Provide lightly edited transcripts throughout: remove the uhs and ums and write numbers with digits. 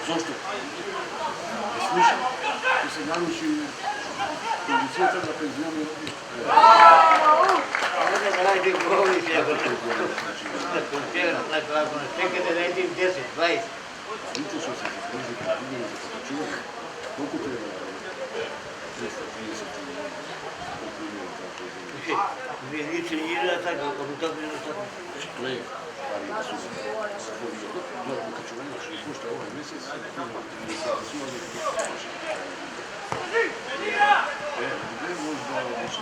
Zašto? Ne smišljam. Ti se naručim kondicijata da penzijom je ovdje. Radi govoriš, čekajte da idim 10, 20. Interesao sam se krizi kad vidim za pokačivanje. Koliko treba? 230 Vi niče igra tako, kako bi tako bilo tako. To je, ali da su za pokačivanje što ispušta ovaj mjesec, da su oni gdje možda više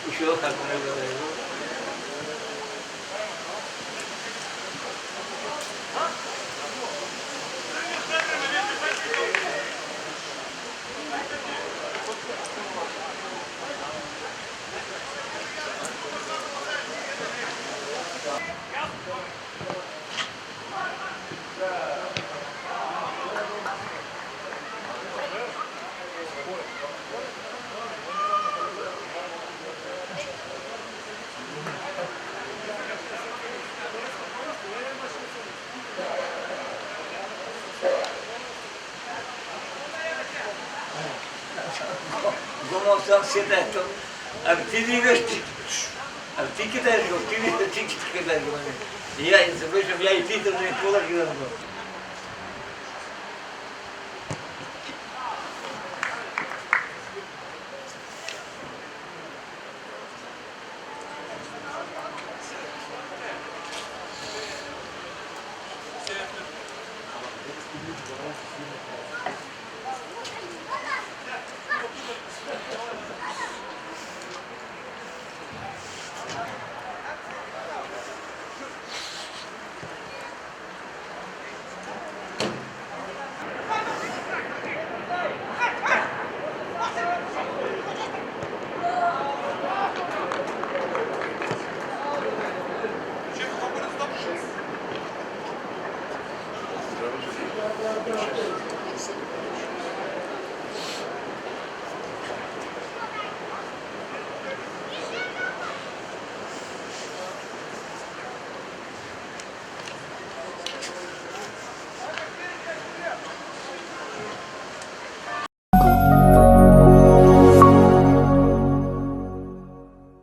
Ušao kako ne gledaju. Como sam sjeda to, ali ti igraš ti, ali ti kitaš go, ti kitaš go mene. Ja se vešam, ja i ti to ne pola gledam go.